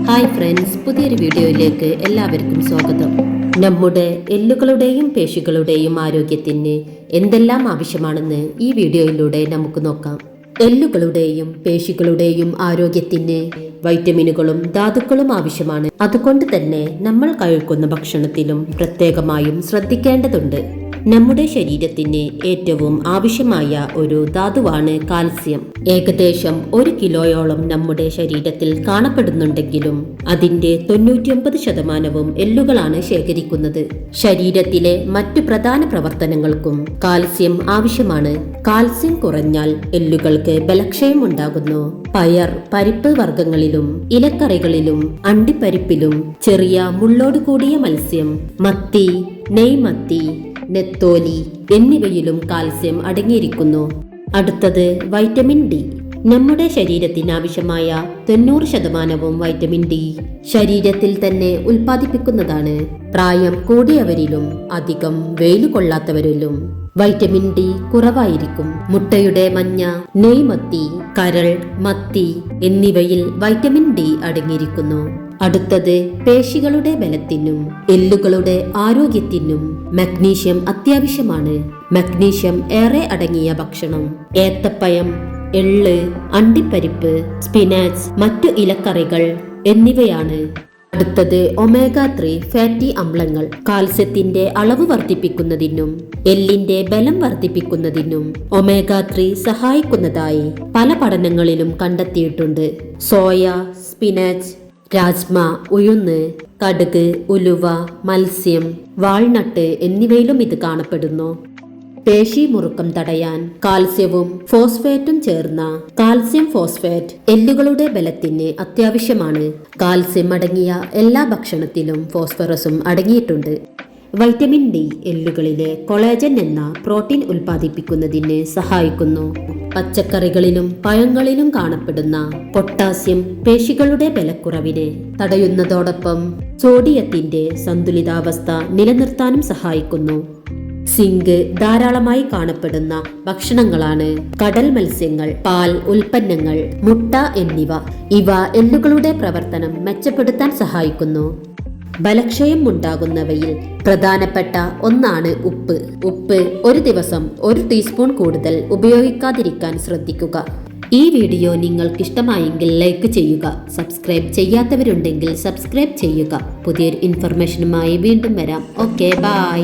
Hi friends, പുതിയൊരു വീഡിയോയിലേക്ക് എല്ലാവർക്കും സ്വാഗതം. നമ്മുടെ എല്ലുകളുടെയും പേശികളുടെയും ആരോഗ്യത്തിന് എന്തെല്ലാം ആവശ്യമാണെന്ന് ഈ വീഡിയോയിലൂടെ നമുക്ക് നോക്കാം. എല്ലുകളുടെയും പേശികളുടെയും ആരോഗ്യത്തിന് വൈറ്റമിനുകളും ധാതുക്കളും ആവശ്യമാണ്. അതുകൊണ്ട് തന്നെ നമ്മൾ കഴിക്കുന്ന ഭക്ഷണത്തിലും പ്രത്യേകമായും ശ്രദ്ധിക്കേണ്ടതുണ്ട്. നമ്മുടെ ശരീരത്തിന് ഏറ്റവും ആവശ്യമായ ഒരു ധാതുവാണ് കാൽസ്യം. ഏകദേശം 1 കിലോയോളം നമ്മുടെ ശരീരത്തിൽ കാണപ്പെടുന്നുണ്ടെങ്കിലും അതിന്റെ 99% എല്ലുകളാണ് ശേഖരിക്കുന്നത്. ശരീരത്തിലെ മറ്റു പ്രധാന പ്രവർത്തനങ്ങൾക്കും കാൽസ്യം ആവശ്യമാണ്. കാൽസ്യം കുറഞ്ഞാൽ എല്ലുകൾക്ക് ബലക്ഷയം ഉണ്ടാകുന്നു. പയർ, പരിപ്പ് വർഗ്ഗങ്ങളിലും ഇലക്കറികളിലും അണ്ടിപ്പരിപ്പിലും ചെറിയ മുള്ളോട് കൂടിയ മത്സ്യം, മത്തി, നെയ്മത്തി, നെത്തോലി എന്നിവയിലും കാൽസ്യം അടങ്ങിയിരിക്കുന്നു. അടുത്തത് വൈറ്റമിൻ ഡി. നമ്മുടെ ശരീരത്തിന് ആവശ്യമായ 90% വൈറ്റമിൻ ഡി ശരീരത്തിൽ തന്നെ ഉൽപ്പാദിപ്പിക്കുന്നതാണ്. പ്രായം കൂടിയവരിലും അധികം വെയിൽ കൊള്ളാത്തവരിലും വൈറ്റമിൻ ഡി കുറവായിരിക്കും. മുട്ടയുടെ മഞ്ഞ, നെയ്മത്തി, കരൾ, മത്തി എന്നിവയിൽ വൈറ്റമിൻ ഡി അടങ്ങിയിരിക്കുന്നു. അടുത്തത് പേശികളുടെ ബലത്തിനും എല്ലുകളുടെ ആരോഗ്യത്തിനും മഗ്നീഷ്യം അത്യാവശ്യമാണ്. മഗ്നീഷ്യം ഏറെ അടങ്ങിയ ഭക്ഷണം ഏത്തപ്പഴം, എള്ള്, അണ്ടിപ്പരിപ്പ്, സ്പിനാച്ച്, മറ്റു ഇലക്കറികൾ എന്നിവയാണ്. അടുത്തത് ഒമേഗ 3 ഫാറ്റി അമ്ലങ്ങൾ. കാൽസ്യത്തിന്റെ അളവ് വർദ്ധിപ്പിക്കുന്നതിനും എല്ലിന്റെ ബലം വർദ്ധിപ്പിക്കുന്നതിനും ഒമേഗ 3 സഹായിക്കുന്നതായി പല പഠനങ്ങളിലും കണ്ടെത്തിയിട്ടുണ്ട്. സോയ, സ്പിനാച്ച്, രാജ്മ, ഉഴുന്ന്, കടുക്, ഉലുവ, മത്സ്യം, വാൾനട്ട് എന്നിവയിലും ഇത് കാണപ്പെടുന്നു. പേശി മുറുക്കം തടയാൻ കാൽസ്യവും ഫോസ്ഫേറ്റും ചേർന്ന കാൽസ്യം ഫോസ്ഫേറ്റ് എല്ലുകളുടെ ബലത്തിന് അത്യാവശ്യമാണ്. കാൽസ്യം അടങ്ങിയ എല്ലാ ഭക്ഷണത്തിലും ഫോസ്ഫറസും അടങ്ങിയിട്ടുണ്ട്. വൈറ്റമിൻ ഡി എല്ലുകളിലെ കൊളാജൻ എന്ന പ്രോട്ടീൻ ഉൽപ്പാദിപ്പിക്കുന്നതിന് സഹായിക്കുന്നു. പച്ചക്കറികളിലും പഴങ്ങളിലും കാണപ്പെടുന്ന പൊട്ടാസ്യം പേശികളുടെ ബലക്കുറവിനെ തടയുന്നതോടൊപ്പം സോഡിയത്തിന്റെ സന്തുലിതാവസ്ഥ നിലനിർത്താനും സഹായിക്കുന്നു. സിങ്ക് ധാരാളമായി കാണപ്പെടുന്ന ഭക്ഷണങ്ങളാണ് കടൽ മത്സ്യങ്ങൾ, പാൽ ഉൽപ്പന്നങ്ങൾ, മുട്ട എന്നിവ. ഇവ എല്ലുകളുടെ പ്രവർത്തനം മെച്ചപ്പെടുത്താൻ സഹായിക്കുന്നു. ബലക്ഷയം ഉണ്ടാകുന്നവയിൽ പ്രധാനപ്പെട്ട ഒന്നാണ് ഉപ്പ്. ഉപ്പ് ഒരു ദിവസം 1 ടീസ്പൂൺ കൂടുതൽ ഉപയോഗിക്കാതിരിക്കാൻ ശ്രദ്ധിക്കുക. ഈ വീഡിയോ നിങ്ങൾക്ക് ഇഷ്ടമായെങ്കിൽ ലൈക്ക് ചെയ്യുക. സബ്സ്ക്രൈബ് ചെയ്യാത്തവരുണ്ടെങ്കിൽ സബ്സ്ക്രൈബ് ചെയ്യുക. പുതിയൊരു ഇൻഫർമേഷനുമായി വീണ്ടും വരാം. Okay, by.